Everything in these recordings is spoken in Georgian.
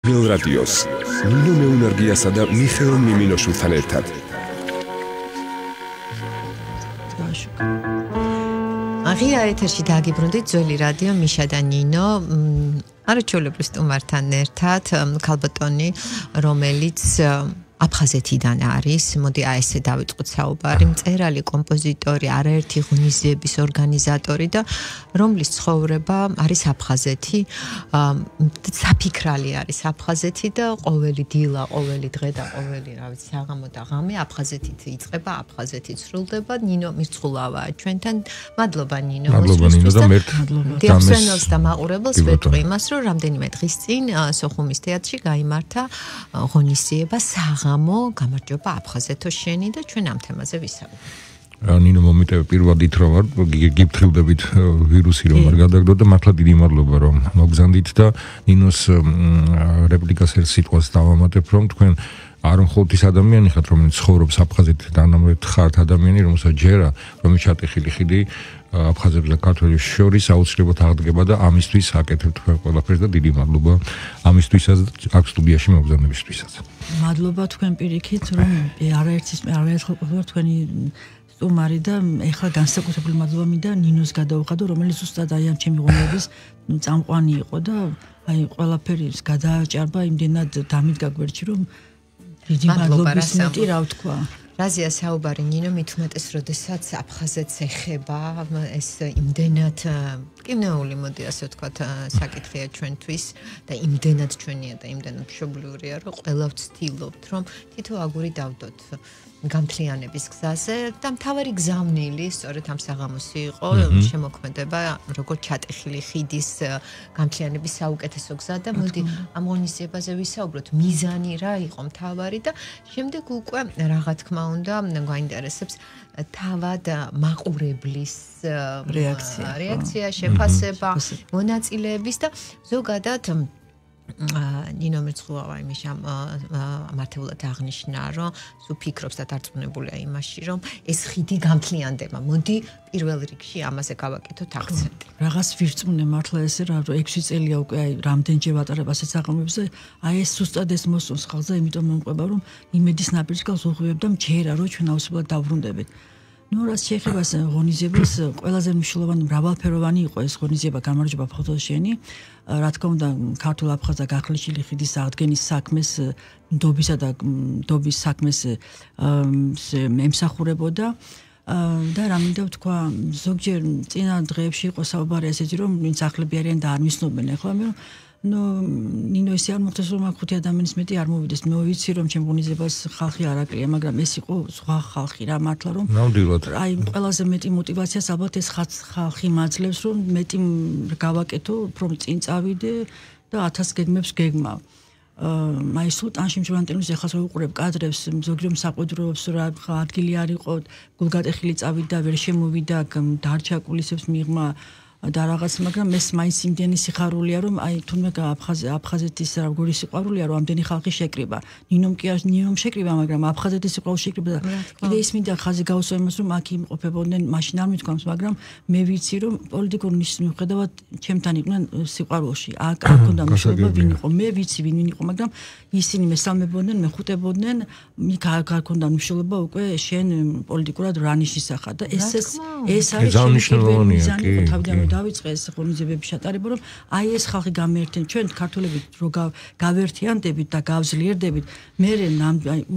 რადიოს ნინო მეუნარგიასა და მიხეილ მიმინოშვილთან ერთად. აღია ეთერში დაგიბრუნდით ძველი რადიო მიშა და ნინო არაჩვეულებრივ სტუმართან ერთად ქალბატონი რომელიც აფხაზეთიდან არის, მოდი ესე დავიწყოთ საუბარი, მწერალი, კომპოზიტორი, არაერთი ღონისძიების ორგანიზატორი და რომლის ცხოვრება არის აფხაზეთი, საფიქრალი არის აფხაზეთი და ყოველი დილა, ყოველი დღე და ყოველი, რა ვიცი, საღამო და ღამე აფხაზეთით იწყება, აფხაზეთით სრულდება. ნინო მირცხულავაა ჩვენთან. მადლობა ნინო. მადლობა ნინო და მერტ. დიახსენებს და მაყურებელს ვეტყვი იმას, რომ რამდენიმე დღის წინ სოხუმის თეატრში გაიმართა ღონისძიება გამარჯობა აფხაზეთო შენი და ჩვენ ამ თემაზე ვისაუბრებთ. ნინო მომიტევ პირველად რომ გიფრთხილდებით ვირუსი რომ არ გადაგდო და მართლა დიდი მადლობა რომ მოგზანდით და ნინოს რეპლიკას ერთ სიტყვას დავამატებ რომ თქვენ არ მხოლოდ ის ადამიანი ხართ რომელიც ცხოვრობს აფხაზეთში და ამავე ხართ ადამიანი რომელსაც ჯერა რომ ჩატეხილი ხიდი აფხაზებს და ქართველებს შორის აუცილებლად აღდგება და ამისთვის აკეთებთ ყველაფერს და დიდი მადლობა ამისთვისაც აქ სტუდიაში მოგზაურობისთვისაც. მადლობა თქვენ პირიქით რომ არაერთხელ ყოფილა თქვენი სტუმარი და ეხლა განსაკუთრებული მადლობა მინდა ნინოს გადაუხადო რომელიც ზუსტად აი ამ ჩემი ღონისძიების წამყვანი იყო და აი ყველაფერის გადააჭარბა იმდენად დამიდგა გვერდში რომ დიდი მადლობის მეტი რა ვთქვა. რაზეა საუბარი ნინო მით უმეტეს როდესაც აფხაზეთს ეხება ეს იმდენად კინოული მოდი ასე ვთქვათ საკითხია ჩვენთვის და იმდენად ჩვენია და იმდენად მშობლიურია რომ ყველა ვცდილობთ რომ თითო აგური დავდოთ გამთლიანების გზაზე და მთავარი გზავნილი სწორედ ამ საღამოსი იყო შემოქმედება როგორც ჩატეხილი ხიდის გამთლიანების საუკეთესო გზა და მოდი ამ ღონისძიებაზე ვისაუბროთ მიზანი რა იყო მთავარი და შემდეგ უკვე რა თქმა უნდა გვაინტერესებს თავად მაყურებლის რეაქცია შეფასება მონაწილეების და ზოგადად ნინო მირცხულავა იმის მართულად აღნიშნა რომ სულ ფიქრობს და დარწმუნებულია იმაში რომ ეს ხიდი გამთლიანდება. მოდი პირველ რიგში ამაზე გავაკეთოთ აქცენტი. რაღაც ვირწმუნე მართლა ესე რა 6 წელია უკვე აი რამდენჯერ ვატარებ ასეთ საღამოებზე აი ეს ზუსტად ეს მოსწონს ხალხს და იმიტომ მომყვება რომ იმედის ნაპირისკენ ვუღვივებ და მჯერა რომ ჩვენ აუცილებლად დავბრუნდებით. ნუ რაც შეეხება ღონისძიებას ყველაზე მნიშვნელოვანი მრავალფეროვანი იყო ეს ღონისძიება გამარჯობა აფხაზეთში რა თქმა უნდა ქართულ აფხაზ და გახლეშილი ხიდის აღდგენის საქმეს ნდობისა და ნდობის საქმეს ემსახურებოდა და რა მინდა ვთქვა ზოგჯერ წინა დღეებში იყო საუბარი ესეთი რომ ვინც ახლები არიან და არ მისნობენ ახლა მე ნუ ნინო ისე არ მოხდეს რომ აქ 5 ადამიანის მეტი არ მოვიდეს მე ვიცი რომ ჩემ ღონისძიებას ხალხი არ აკლია მაგრამ ეს იყო სხვა ხალხი რა მართლა რომ აი ყველაზე მეტი мотиваციას ალბათ ეს ხალხი მაძლევს რომ მეტი გავაკეთო რომ წინ წავიდე და 1000 გეგმებს გეგმავ აი სულ ტანში მჟვანტენს ეხლა ვუყურებ კადრებს ზოგიერთი საყვედურობს რა ადგილი არ იყო გულგატეხილი წავიდა ვერ შემოვიდა დარჩა კულისებს მიღმა და რაღაც მაგრამ ეს მაინც იმდენი სიხარულია რომ აი თუნდაც აფხაზეთის როგორი სიყვარულია რომ ამდენი ხალხი შეკრიბა ნინომ შეკრიბა მაგრამ აფხაზეთის სიყვარული შეკრიბა და კიდე ის მინდა ხაზი გავუსვა იმას რომ აქ იმყოფებოდნენ მაშინ არ მithქვამს მაგრამ მე ვიცი რომ პოლიტიკურ ნიშნის მიუხედავად ჩემთან იყვნენ სიყვარულში აქ ქონდა მშობა ვინ იყო მე ვიცი ვინ იყო მაგრამ ისინი მესალმებოდნენ მეხუტებოდნენ იქ არ ქონდა მშობა უკვე შენ პოლიტიკურად რა ნიშის ახა და ეს არის თავიდან დავიწყე ეს ღონისძიებების ჩატარება რომ აი ეს ხალხი გამეერთენ ჩვენ ქართველები რო გავერთიანდებით და გავძლიერდებით მე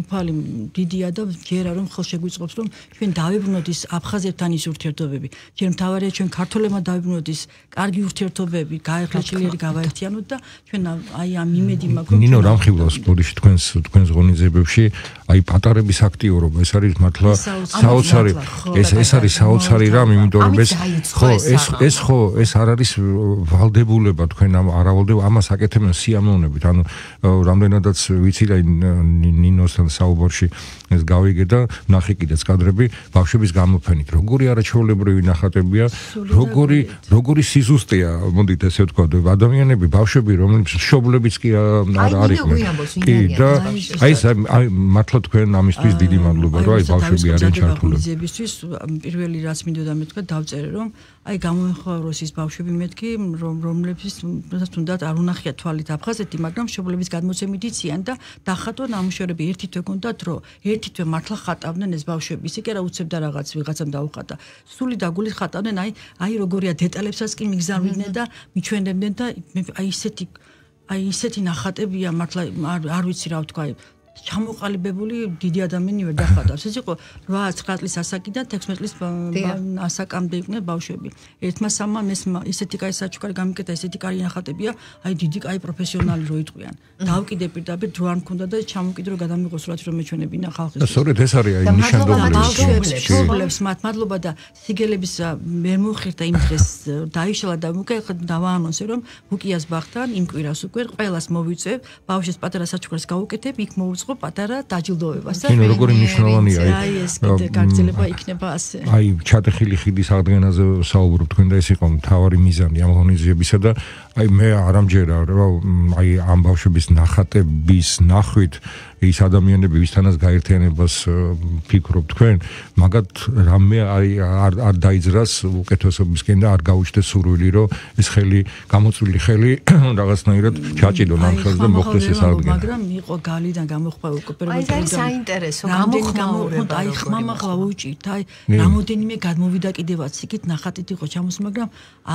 უფალი დიდია და ჯერა რომ ხელ შეგვიწყობს რომ ჩვენ დავიბრუნოთ ის აფხაზებთან ის ურთიერთობები ჯერ მთავარია ჩვენ ქართველებმა დავიბრუნოთ ის კარგი ურთიერთობები გაეხლეჭლიერი გავაერთიანოთ და ჩვენ აი ამ იმედი მაქვს რომ ნინო რამხილავს ბოდიში თქვენს ღონისძიებებში აი პატარების აქტიურობა ეს არის მართლა საოცარი ეს არის საოცარი რამ იმიტომ რომ ეს ხო ეს არ არის ვალდებულება თქვენ არავალდება ამას აკეთებენ სიამოვნებით ანუ რამდენადაც ვიცი და ნინოსთან საუბარში ეს გავიგე და ნახე კიდეც კადრები ბავშვების გამოფენით როგორი არაჩვეულებრივი ნახატებია როგორი სიზუსტეა მოდით ესე ვთქვათ ადამიანები ბავშვები რომლებიც მშობლებიც კი არ არიან კი და აი მართლა თქვენ ამისთვის დიდი მადლობა რომ აი ბავშვები არიან ჩართულები ძებისთვის პირველი რაც მინდოდა მეთქვა დავწერე რომ აი გამოეხო ეხლა რუსის ბავშვები მეთქი რომლებიც თუნდაც არ უნახია თვალით აფხაზეთი, მაგრამ მშობლების გადმოცემით იციან და დახატვა ნამუშევრები ერთი თვე კონდათ, რომ ერთი თვე მართლა ხატავდნენ ეს ბავშვები. ისე კი არა უცებდა რაღაც ვიღაცამ დაუხატა. სული და გულით ხატავდნენ, აი როგორია დეტალებსაც კი მიგზავნიდნენ და მიჩვენებდნენ და აი ისეთი ნახატებია მართლა არ ვიცი რა ვთქვა, ჩამოყალიბებული დიდი ადამიანი ვერ დახატავს. ეს იყო 8-9 წლის ასაკიდან 16 წლის ასაკამდე იყვნენ ბავშვები. ერთმა სამმა მესმა ისეთი კაი საჩუქარი გამიკეთა, ისეთი კაი ნახატებია, აი დიდი კაი პროფესიონალი რო იტყვიან. დავკიდე პირდაპირ დრო არ მქონდა და ჩამოვკიდე რომ გადამიღო სურათი რომ მეჩვენებინა ხალხის. სწორედ ეს არის აი ნიშანდობლები. მშობლებს მადლობა და სიგელების ვერ მოხერდა იმ დღეს დაიშალა და უკვე დავაანონსე რომ ბუკიას ბახთან იმ კვირას უკვე ყველას მოვიწევ, ბავშვის პატარა საჩუქარს გავუკეთებ, იქ მოვუწყო პატარა დაჯილდოებას. კინო როგორი მნიშვნელოვანია აი ეს კიდე გაგრძელება იქნება ასე. აი ჩატეხილი ხიდის აღდგენაზე საუბრობ თქვენ და ეს იყო მთავარი მიზანი ამ ღონისძიებისა და აი მე არ ამჯერა რომ აი ამ ბავშვების ნახატების ნახვით ის ადამიანები ვისთანაც გაერთიანებას ფიქრობ თქვენ, მაგათ რამე არ დაიძრას უკეთესობისკენ და არ გაუჩნდეს სურვილი რომ ეს ხელი გამოწვილი ხელი რაღაცნაირად ჩაჭიდონ ამ ხელს და მოხდეს ეს აღდგენა. მაგრამ იყო galიდან გამოხვა უკვე აი ეს საინტერესო გამოხმაურება. აი ხმამაღლა უჭირთ, აი რამოდენიმე გადმოვიდა კიდევაც იქით ნახატით იყო ჩამოსული, მაგრამ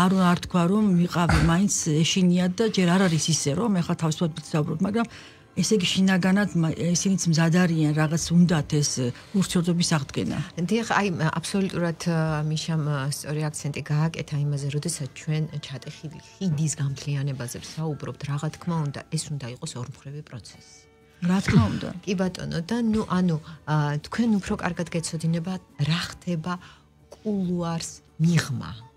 არ თქვა რომ ვიყავი მაინც ეშინიათ და ჯერ არ არის ისე რომ ეხლა თავისუფლად ვსაუბრობ, მაგრამ ესე იგი შინაგანად ისინიც მზად არიან რაღაც უნდათ ეს ურთიერთობის აღდგენა. დიახ, აი აბსოლუტურად მიშამ სწორი აქცენტი გააკეთა იმაზე, როდესაც ჩვენ ჩატეხილი ხიდის გამთლიანებაზე ვსაუბრობთ, რა თქმა უნდა, ეს უნდა იყოს ორმხრივი პროცესი. რა თქმა უნდა. კი ბატონო და თქვენ უფრო კარგად გეცოდინებათ რა ხდება კულუარს მიღმა.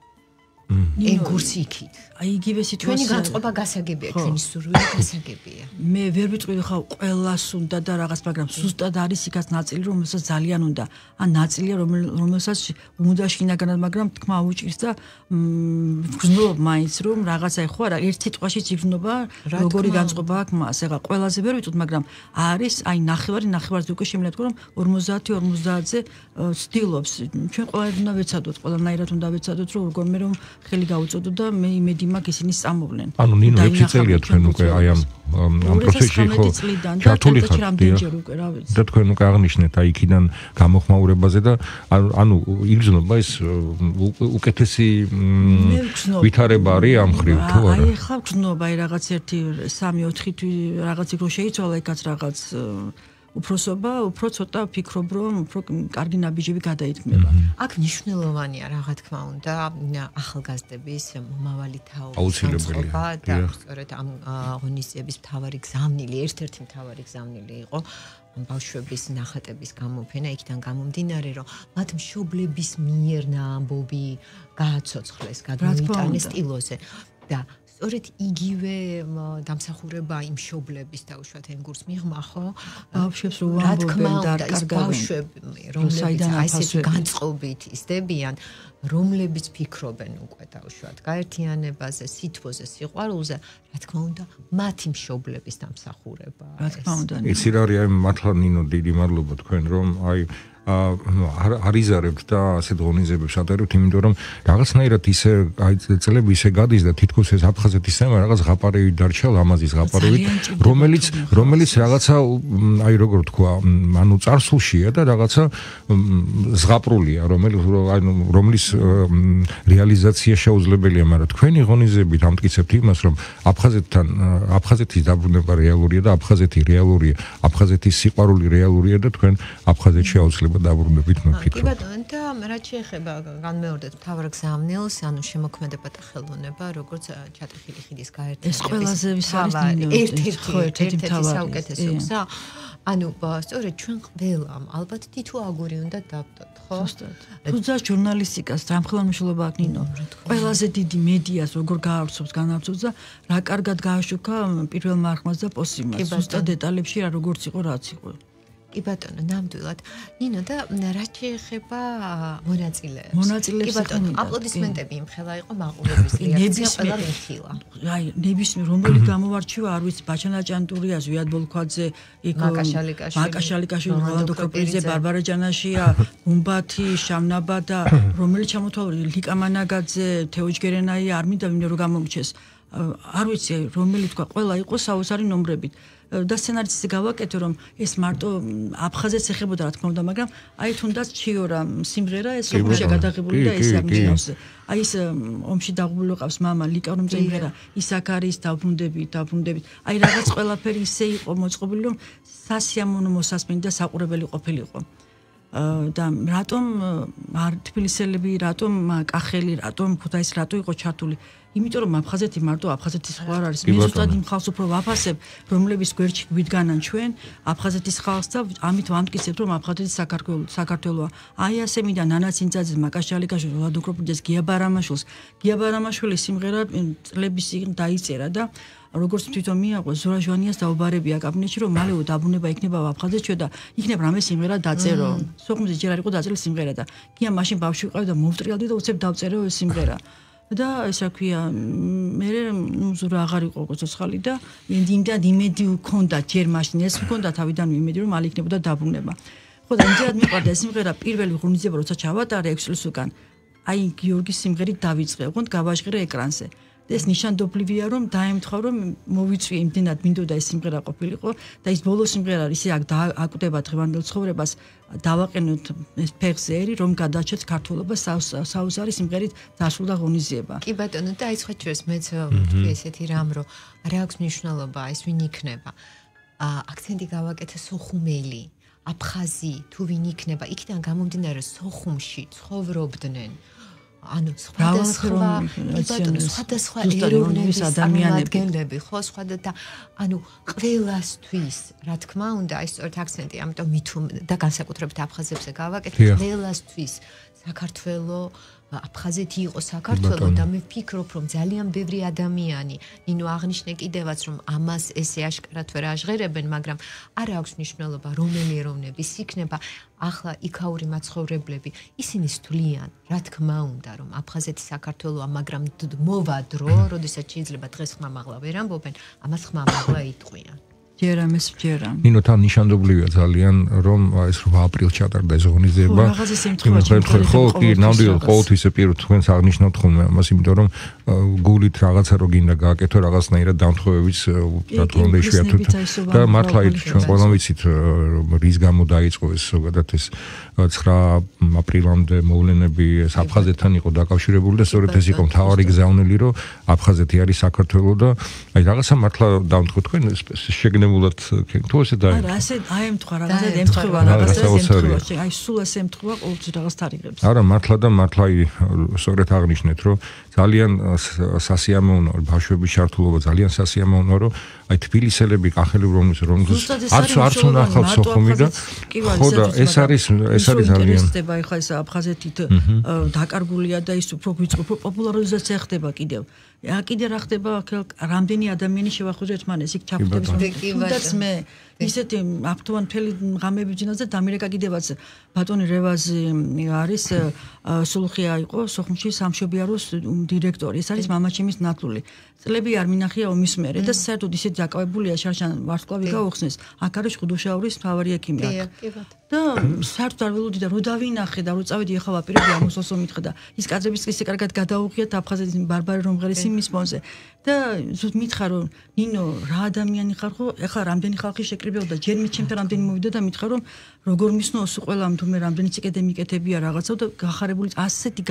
ეგურს იქით. აი იგივე სიტუაცია. ჩვენი განწყობა გასაგებია, ჩვენი სურვილი გასაგებია. მე ვერ ვიტყვი ხა ყველას უნდა და რაღაც, მაგრამ ზუსტად არის იქაც ნაწილი, რომელსაც ძალიან უნდა. ან ნაწილია, რომელსაც უნდა შინაგანად, მაგრამ თქმა უჭირს და ვგზნობ მაინც რომ რაღაცა ხო არა, ერთ სიტყვაში იბრძნობა, როგორი განწყობა აქვს მას. ეხლა ყველაზე ვერ ვიტყვი, მაგრამ არის აი ნახევარზე უკვე შემიძლია რომ 50-50-ზე ცდილობს. ჩვენ ყველანი უნდა ვეცადოთ, ყველანაირად უნდა ვეცადოთ, რომ როგორ მე რომ ხელი გაუწოდო და მე იმედი მაქვს ისინი სწამოვლენ. ანუ ნინო 6 წელია თქვენ უკვე აი ამ პროცესში ხო ჩართული ხართ და თქვენ უკვე აღნიშნეთ აი იქიდან გამოხმაურებაზე და ანუ იგრძნობა ეს უკეთესი ვითარება არის ამ ხრივ თუ არა? აი ხა გრძნობა აი რაღაც 1-3-4 რაღაც იქ რო შეიცვალა იქაც რაღაც უფროსობა, უფრო ცოტა ვფიქრობ, რომ უფრო კარგი ნაბიჯები გადაითქმება. აქ მნიშვნელოვანია რა თქმა უნდა ახალგაზრდების მომავალი თაობა და სწორედ ამ ღონისძიების მთავარი გზავნილი, ერთ-ერთი მთავარი გზავნილი იყო ბავშვების ნახატების გამოფენა, იქიდან გამომდინარე, რომ მათ მშობლების მიერ ამბობი გააცოცხლეს, გადმოიტანეს სტილოზე და სწორედ იგივე დამსახურება იმ მშობლების დაუშვათ ენგურს მიღმა ხო? ბავშვებს რო ამბობენ და კარგავენ. ბავშვები, რომლებიც აი ესეთი განწყობით ისდებიან, რომლებიც ფიქრობენ უკვე დაუშვათ გაერთიანებაზე, სითბოზე, სიყვარულზე, რა თქმა უნდა, მათი მშობლების დამსახურება. რა თქმა უნდა. იცი რა არის, აი მართლა ნინო დიდი მადლობა თქვენ რომ აი არ იზარებთ და ასეთ ღონისძიებებს ატარებთ, იმიტომ რომ რაღაცნაირად ისე აი წლები ისე გადის და თითქოს ეს აფხაზეთის თემა რაღაც ღაპარევი დარჩა, ლამაზის ღაპარევი, რომელიც რაღაცა აი როგორ თქვა, ანუ წარსულშია და რაღაცა ზღაპრულია, რომლის რეალიზაცია შეუძლებელია, მაგრამ თქვენი ღონისძიებით ამტკიცებთ იმას, რომ აფხაზეთის დაბრუნება რეალურია და აფხაზეთი რეალურია, აფხაზეთის სიყვარული რეალურია და თქვენ აფხაზეთში აუცილებლად დაბრუნებით მე ვფიქრობ. კი ბატონო, და რაც შეეხება განმეორდეთ მთავარ გზავნილს, ანუ შემოქმედებათა ხელოვნება, როგორც ჩატეხილი ხიდის გაერთიანების ეს ყველაზე ვის არის ერთ-ერთი საუკეთესო გზა. ანუ სწორედ ჩვენ ყველამ ალბათ თითო აგური უნდა დავდოთ, ხო? თუმცა ჟურნალისტიკას დამხელმშულობა აქვს ნინო. ყველაზე დიდი მედიას როგორ გაავრცობს, განავრცობს და რა კარგად გააშუქა პირველმა არხმას და პოსიმას. ზუსტად დეტალებში რა როგორც იყო, რაც იყო. კი ბატონო, ნამდვილად. ნინო და რაც შეეხება მონაწილეებს. კი ბატონო, აპლოდისმენტები იმხელა იყო მაყურებლის რეაქცია ყველა მიხილა. აი, ნებისმიერ რომელი გამოვარჩივა, არ ვიცი, ბაჩანა ჭანტურია, ზვიად ბოლქვაძე, იქ მაკაშალიკაშვილი, როლანდო კოპერიძე, ბარბარა ჯანაშია, გუმბათი, შამნაბადა, რომელიც ჩამოთვალე ლიკა მანაგაძე, თეო ჯგერენაია, არ მინდა ვინმე რო გამომრჩეს. არ ვიცი, რომელი თქვა, ყველა იყო საოცარი ნომრებით. და სცენარისტს გავაკეთე რომ ეს მარტო აფხაზეთს ეხებოდა რა თქმა უნდა, მაგრამ აი თუნდაც ჩიორა სიმღერა ეს ოქროშია გადაღებული და ეს ამჯერავს. აი ეს ომში დაღუპული ყავს მამა ლიკა რომ წაიღერა ისაკ არის დაბრუნდებით. აი რაღაც ყველაფერი ისე იყო მოწყობილი რომ სასიამოვნო მოსასმენი და საყურებელი ყოფილიყო. და რატომ არ თბილისელები, რატომ კახელი, რატომ ქუთაისი რატო იყო ჩართული? იმიტომ რომ აფხაზეთი მარტო აფხაზეთის ხო არ არის. მე ზუსტად იმ ხალხს უფრო ვაფასებ, რომლების გვერდში გვიდგანან ჩვენ აფხაზეთის ხალხს და ამით ვამტკიცებთ რომ აფხაზეთი საქართველოა. აი ასე მინდა ნანა ცინცაძეს, მაკაშალიკაშვილს, როლანდო კოპერიძეს, გია ბარამაშვილის სიმღერა წლების წინ დაიწერა და როგორც თვითონ მიაყო ზურა ჟვანიას დაუბარებია კაბინეტში რომ მალე დაბრუნება იქნება აფხაზეთში და იქნებ რამე სიმღერა დაწერო. სოხუმზე ჯერ არ იყო დაწერილი სიმღერა და გია მაშინ ბავშვი ვიყავი და მოვტრიალდი და უცებ დავწერო ეს სიმღერა. და ესა ქვია მე ზურა აღარ იყო ცოცხალი და იმდან იმედი ვქონდა ჯერ მაშინ ეს ვქონდა თავიდან იმედი რომ მალე იქნებოდა დაბრუნება. ხო და იმდანად მიყვარდა ეს სიმღერა პირველი ღონისძიება როცა ჩავატარე 6 წლის უკან. აი გიორგის სიმღერით დავიწყე, ოღონდ გავაჟღერე ეკრანზე. ეს ნიშანდობლივია რომ დაემთხვა რომ მოვიწვიე იმდენად მინდოდა ეს სიმღერა ყოფილიყო და ის ბოლო სიმღერა ისე აკვდება დღევანდელ ცხოვრებას დავაყენოთ ეს ფეხზერი რომ გადაჭეთ ქართულობას საოცარი სიმღერით დასრულდა ღონისძიება. კი ბატონო და აი სხვა ჩვენს მეც ვთქვი ესეთი რამ რომ რა აქვს მნიშვნელობა ეს ვინ იქნება. აქცენტი გავაკეთე სოხუმელი, აფხაზი თუ ვინ იქნება, იქიდან გამომდინარე სოხუმში ცხოვრობდნენ. ანუ სხვადასხვა ეროვნების ადამიანები ხო და ანუ ყველასთვის რა თქმა უნდა აი სწორედ აქცენტი ამიტომ და განსაკუთრებით აფხაზებზე გავაკეთე ყველასთვის საქართველო აფხაზეთი იყო საქართველო და მე ვფიქრობ რომ ძალიან ბევრი ადამიანი ნინო აღნიშნე კიდევაც რომ ამას ესე აშკარად ვერ აჟღერებენ მაგრამ არ აქვს მნიშვნელობა რომელი ეროვნების იქნება ახლა იქაური მაცხოვრებლები ისინი თვლიან რა თქმა უნდა რომ აფხაზეთი საქართველოა მაგრამ მოვა დრო როდესაც შეიძლება დღეს ხმამაღლა ვერ ამბობენ ამას ხმამაღლა იტყვიან ნინო თან ნიშანდობლივია ძალიან რომ ეს 8 აპრილს ჩატარდა ეს ღონისძიება ხო კი ნამდვილად ყოველთვის პირდ თქვენს აღნიშნავთ ხოლმე ამას იმიტომ რომ გულით რაღაცა რო გინდა გააკეთო რაღაცნაირად დამთხოვებიც რა თქმა უნდა იშვიათად და მართლა ჩვენ ყველამ ვიცით რის გამო დაიწყო ეს ზოგადად ეს 9 აპრილამდე მოვლენები აფხაზეთთან იყო დაკავშირებული და სწორედ ეს იყო მთავარი გზავნილი რომ აფხაზეთი არის საქართველო და აი რაღაცა მართლა დამთხოვ თქვენ შეგნებულად თუ ესე და არა ასე აემთხვა რაღაცა ემთხვევა რაღაცა აი სულ ასე ემთხვევა ყოველთვის რაღაც თარიღებს არა მართლა და მართლა სწორედ აღნიშნეთ რომ ძალიან სასიამოვნო ბავშვების ჩართულობა ძალიან სასიამოვნო რომ აი თბილისელები კახელი რომლის არც უნახავთ სოხუმი და ხო და ეს არის ძალიან ხდება ეხლა ეს აფხაზეთით დაკარგულია და ის უფრო გვიწყო პოპულარიზაცია ხდება კიდევ კიდე რა ხდება რამდენი ადამიანი შევახუზეთ მან ეს იქ ჩაფუთებს თუნდაც მე ისეთი აქტუალ მთელი ღამეები ძინავს და დამირეკა კიდევაც ბატონი რევაზი არის სულხია იყო სოხუმში სამშობიაროს დირექტორი ეს არის მამაჩემის ნათლული წლები არ მინახია ომის მერე და საერთოდ ისეთი დაკავებულია შარშან ვარსკვლავი გაუხსნეს აქ არის ხუდუშაურის მთავარი ექიმი აქ და საერთოდ არ ველოდი და რო დავინახე და რო წავედი ახლა ვაპირებდი ამოსვლას ომით და ის კადრების ისე კარგად გადაუღიათ აფხაზეთის ბარბარე რომღერის იმის ფონზე და ზუსტ მითხრა რომ ნინო რა ადამიანი ხარ ხო ახლა რამდენი ხალხი შეკრიბებოდა ჯერ მე ჩემთან რამდენი მოვიდა და მითხრა რომ როგორ მისნოს ყველამ თუ მე რამდენი ციკეთე მიკეთებია რაღაცა და გახარებული ასეთი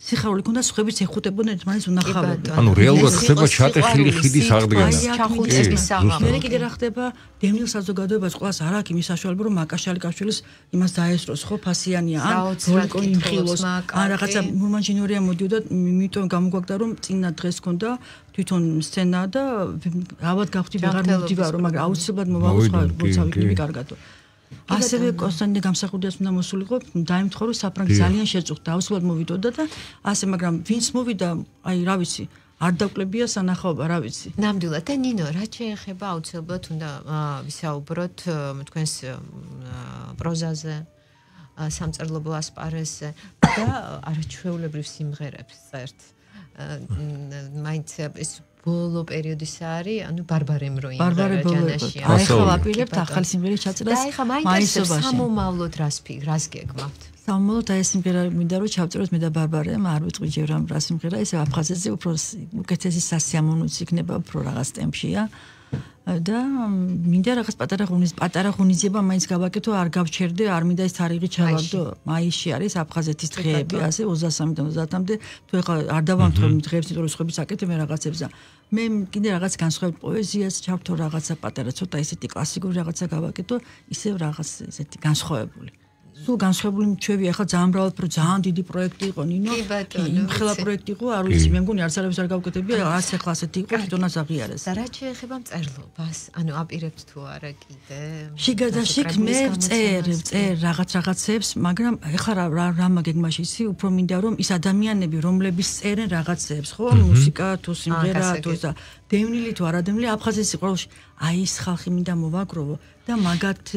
სიხარული ქონდა სხვებიც ეხუტებოდნენ ერთმანეთს უნახავენ ანუ რეალურად ხდება ჩატეხილი ხიდის აღდგენა ჩახუწების საღამო მე კიდე რა ხდება დევნილ საზოგადოებას ყველას არ აქვს იმის საშუალება რომ მაკაშალიკაშვილის იმას დაესწროს ხო ფასიანია ან როლიკონი იმხილოს ან რაღაცა მურმანჯინორია მოდიოდა იმიტომ გამოგვაგდა რომ წინა დღეს ქონდა თვითონ სცენა და ავად გავხდი ვეღარ მოვდივარო მაგრამ აუცილებლად მოვალო სხვა როცა ვიქნები კარგადო ასევე კონსტანტინე გამსახურდიას უნდა მოსულიყო დაემთხვა რომ საფრანგი ძალიან შეწუხდა აუცილებლად მოვიდოდა და ასე მაგრამ ვინც მოვიდა აი რა ვიცი არ დაკლებია სანახაობა, რა ვიცი. ნამდვილად და ნინო, რაც შეეხება აუცილებლად უნდა ვისაუბროთ თქვენს პროზაზე, სამწერლობო ასპარეზზე და არაჩვეულებრივ სიმღერებს წერთ. მაინც ეს ბოლო პერიოდის არის, ანუ ბარბარემ რო იმღერა ჯანაში. აი ხა ვაპირებთ ახალი სიმღერის ჩაწერას. და ხა მაინტერესებს სამომავლოდ რას გეგმავთ? სამომავლოდ აი სიმღერა მინდა რომ ჩავწეროთ მე და ბარბარემ, არ ვიტყვი ჯერ ამ რა სიმღერა, ესე აფხაზეთზე უფრო უკეთესი სასიამოვნოც იქნება, უფრო რაღაც ტემპშია. და მინდა რაღაც პატარა ღონისძიება მაინც გავაკეთო, არ გავჩერდე, არ მინდა ეს თარიღი ჩავაგდო. მაისში არის აფხაზეთის დღეები, ასე 23-დან 30-მდე. თუ ეხლა არ დავამთხო დღეებს, იმიტომ რომ სხვების აკეთებ მე რაღაცებს და მე კიდე რაღაც განსხვავებულ პოეზიას ჩავთო რაღაცა პატარა, ცოტა ისეთი კლასიკური რაღაცა გავაკეთო, ისევ რაღაც ესეთი განსხვავებული. სულ განსხვავებული ჩვევი ახლა ძალიან მრავალ ძალიან დიდი პროექტი იყო ნინო. იმხელა პროექტი იყო, არ ვიცი, მე მგონი არც არ გავუკეთებია, არც ახლა ასეთი იყო, თვითონაც აღიარეს. და რაც შეეხება მწერლობას, ანუ აპირებთ თუ არა კიდე? შიგადაშიგ მე წერ რაღაცებს, მაგრამ ახლა რა მაგეგმაში ისი, უფრო მინდა რომ ის ადამიანები, რომლებიც წერენ რაღაცებს, ხო, მუსიკა თუ სიმღერა თუ და დევნილი თუ არადევნილი აფხაზეთის ყოველში აი ეს ხალხი მინდა მოვაგროვო და მაგათ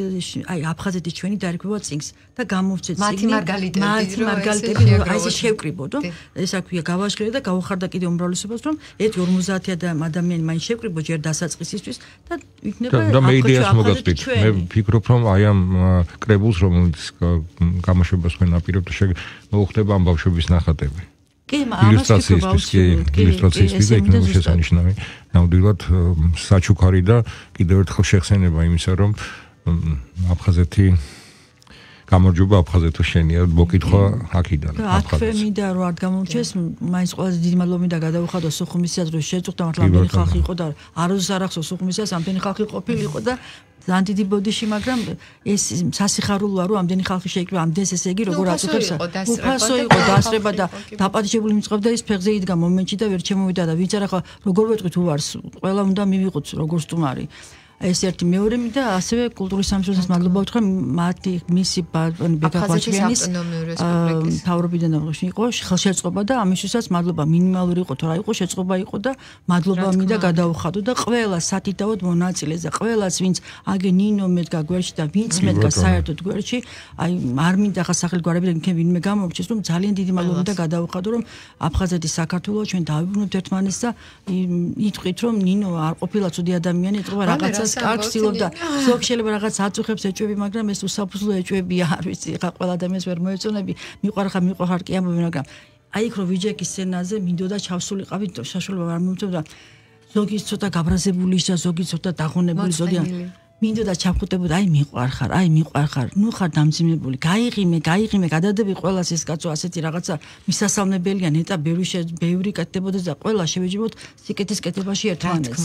აი აფხაზეთის ჩვენი დაერქვება წიგნს და გამოვცეთ მათი მარგალიტები აი ეს შევკრიბოდო ეს აქვია გავაშლე და გავახარდა კიდე უმრავლესობას რომ ეს 50 ადამიანი მაინც შევკრიბო ჯერ დასაწყისისთვის და იქნება და მე იდეას მოგაწვით მე ვფიქრობ რომ აი ამ კრებულს რომელიც გამოშვებას თქვენ აპირებთ მოუხდება ამ ბავშვების ნახატები კი, ამას ილუსტრაციის იქნება შესანიშნავი. ნამდვილად საჩუქარი და კიდევ ერთხელ შეხსენება იმისა, რომ აფხაზეთი გამარჯობა აფხაზეთო შენია, მოკითხვა აქიდან. აქვე მინდა რომ არ გამორჩეს, მაინც ყველაზე დიდი მადლობა მინდა გადავუხადო სოხუმისიას, რომ შეწუხდა მართლა ამდენი ხალხი იყო და აროზს არ ახსოვს სოხუმისიას, ამდენი ხალხი ყოფილიყო და ძალიან დიდი ბოდიში, მაგრამ ეს სასიხარულოა, რომ ამდენი ხალხი შეიკრიბა, ამდენს ესე იგი როგორ აწუხებს. უფასო იყო დასრება და დაპატიჟებული მწყობდა ის ფეხზე იდგა მომენტში და ვერ შემოვიდა და ვინც არა ხა როგორ ვეტყვით უარს, ყველა უნდა მივიღოთ როგორ სტუმარი. ეს ერთი მეორე მინდა ასევე კულტურის სამსახურს მადლობა ვთქვა მათი მისი ბეკა ხვაჩიანის თავრობიდან იყო ხელშეწყობა და ამისთვისაც მადლობა მინიმალური იყო თუ რა იყო შეწყობა იყო და მადლობა მინდა გადაუხადო და ყველა სათითაოდ მონაწილეს და ყველას ვინც აგე ნინო მედგა გვერდში და ვინც მედგა საერთოდ გვერდში აი არ მინდა ხა სახელგვარებიდან იქნებ ვინმე გამორჩეს რომ ძალიან დიდი მადლობა მინდა გადაუხადო რომ აფხაზეთის საქართველოს ჩვენ დავიბრუნებთ ერთმანეთს და იტყვით რომ ნინო არ ყოფილა ცუდი ადამიანი ეთყობა რაღაცა კარგს ცდილობდა ზოგ შეიძლება რაღაც აწუხებს ეჭვები მაგრამ ეს უსაფუძვლო ეჭვებია არ ვიცი ხა ყველა ადამიანს ვერ მოეწონები მიყვარხარ კი ამბობენ მაგრამ აი იქ რო ვიჯექის სცენაზე მინდოდა ჩავსულიყავით საშუალება არ მომწონდა ზოგი ცოტა გაბრაზებული და ზოგი ცოტა დაღონებული ზოგი მინდოდა ჩავხუტებოდა აი მიყვარხარ ნუ ხარ დამძიმებული გაიღიმე გადადები ყველას ეს კაცო ასეთი რაღაცა მისასალმებელია ნეტა ბევრი კეთდებოდა და ყველა შევეჯიბოთ სიკეთის კეთებაში ერთმანეთს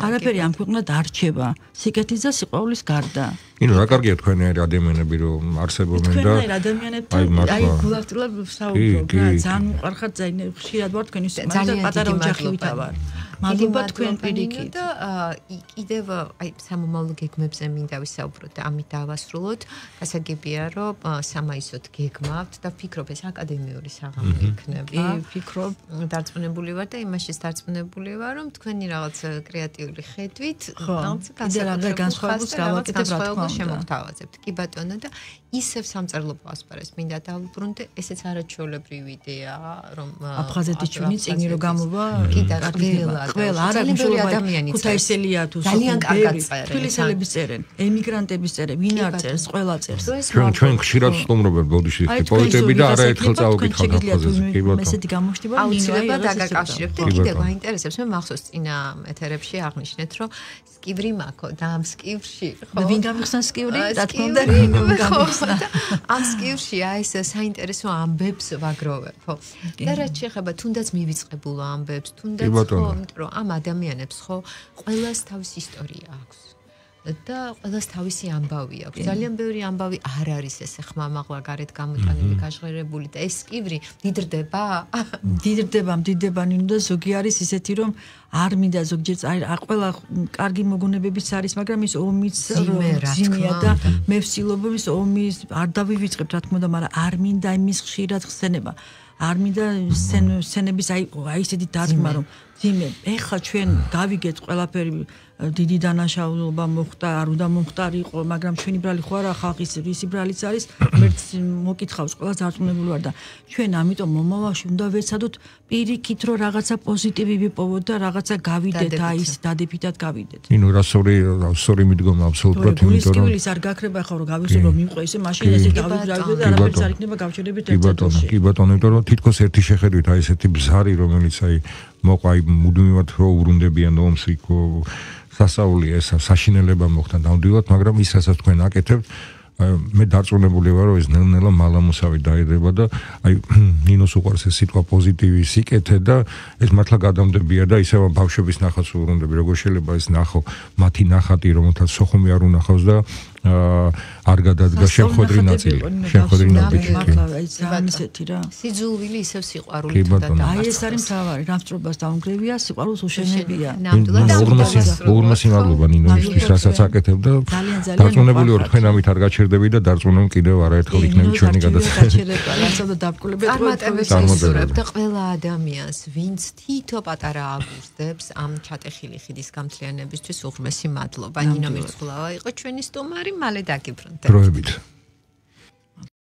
არაფერი ამ ქვეყნად არ რჩება სიკეთის და სიყვარულის გარდა ნინო რა კარგია თქვენი ადამიანები რომ არსებობენ და თქვენ ადამიანებთან აი გულახდილად ვსაუბრობ რა ძალიან მიყვარხარ ძალიან ხშირად ვარ თქვენი პატარა ოჯახივით ვარ მადლობა თქვენ პირიქით და კიდევ აი სამომავლო გეგმებზე მინდა ვისაუბროთ და ამით დავასრულოთ. გასაგებია რომ სამაისოდ გეგმავთ და ვფიქრობ ეს აკადემიური საღამო იქნება. კი, ვფიქრობ, დარწმუნებული ვარ და იმაშიც დარწმუნებული ვარ რომ თქვენი რაღაც კრეატიული ხედვით განსხვავებულს გავაკეთებ რა თქმა უნდა. შემოგთავაზებთ. კი ბატონო და ისევ სამწერლობო ასპარეზს მინდა დავუბრუნდე, ესეც არაჩვეულებრივი იდეაა რომ აფხაზეთის ჩვენი წიგნი რო გამოვა კი და ყველა არა ადამიანი ქუთაისელია თუ ძალიან კარგად წერენ თბილისელების წერენ ემიგრანტების წერენ ვინ არ წერს ყველა წერს ჩვენ ხშირად სტუმრობენ ბოდიში პოეტები და არაერთხელ წავუკითხავთ აფხაზეთზე კი ბატონო ესეთი გამოჩნდება აუცილებლად დაგაკავშირებთ და კიდევ გაინტერესებს მე მახსოვს წინა ეთერებში აღნიშნეთ რომ სკივრი მაქო და ამ სკივრში ხო ვინ გამიხსნა სკივრი რა თქმა უნდა ამ სკივრში აი ეს საინტერესო ამბებს ვაგროვებ ხო და რაც შეეხება თუნდაც მივიწყებულ ამბებს თუნდაც ხო რომ ამ ადამიანებს ხო ყველას თავისი ისტორია აქვს და ყველას თავისი ამბავი აქვს. ძალიან ბევრი ამბავი არ არის ესე ხმამაღლა გარეთ გამოტანილი, გაჟღერებული და ეს სკივრი დიდდება ნინო და ზოგი არის ისეთი რომ არ მინდა ზოგჯერ ყველა კარგი მოგონებებიც არის, მაგრამ ის ომიც ძიმეა და მე ვცდილობ ის ომის არ დავივიწყებ რა თქმა უნდა, მაგრამ არ მინდა იმის ხშირად ხსენება. არ მინდა სცენების აი ესეთი დადგმა რომ ძიმე ეხლა ჩვენ გავიგეთ ყველაფერი დიდი დანაშაულობა მოხდა არ უნდა მომხდარიყო მაგრამ ჩვენი ბრალი ხო არა ხალხის რისი ბრალიც არის მერც მოკითხავს ყველა დარწმუნებული ვარ და ჩვენ ამიტომ მომავალში უნდა ვეცადოთ პირიქით რომ რაღაცა პოზიტივი ვიპოვოთ და რაღაცა გავიდეთ აი ეს დადებითად გავიდეთ ნინო რასორი მიდგომა აბსოლუტურად იმიტომ რომ ის არ გაქრება ხო რომ გავიხსენო რომ მივყვე ესე მაშინ ესე გავიგრავდე და არაფერს არ იქნება გავჩერდებით ერთ წელში კი ბატონო იმიტომ რომ თითქოს ერთი შეხედვით აი ესეთი ბზარი რომელიც აი მოყვა აი მუდმივად რო უბრუნდებიან ომს იქ სასაული ეს საშინელება მოხდა ნამდვილად მაგრამ ის რასაც თქვენ აკეთებთ მე დარწმუნებული ვარ რომ ეს ნელ-ნელა მალამოსავი დაედება და აი ნინოს უყვარს ეს სიტყვა პოზიტივი სიკეთე და ეს მართლა გადამდებია და ისევ ბავშვების ნახატს უბრუნდები როგორ შეიძლება ეს ნახო მათი ნახატი რომელთაც სოხუმი არ უნახავს და არ გადადგა შემხედრი ნაწილი სიძულვილი ისევ სიყვარულით და აი ეს არის მთავარი რამსწრობას დაუნგრევია სიყვარულს უშენებია უღრმესი მადლობა ნინოისთვის რასაც აკეთებ და დარწმუნებული ვარ თქვენ ამით არ გაჩერდები და დარწმუნებული კიდევ არაერთხელ იქნება ჩვენი გადაცემა და ყველა ადამიანს ვინც თითო პატარა აგურდებს ამ ჩატეხილი ხიდის გამთლიანებისთვის უღრმესი მადლობა ნინო მირცხულავა იყო ჩვენი სტუმარი მალე დაგიბრუნდებით. დროებით.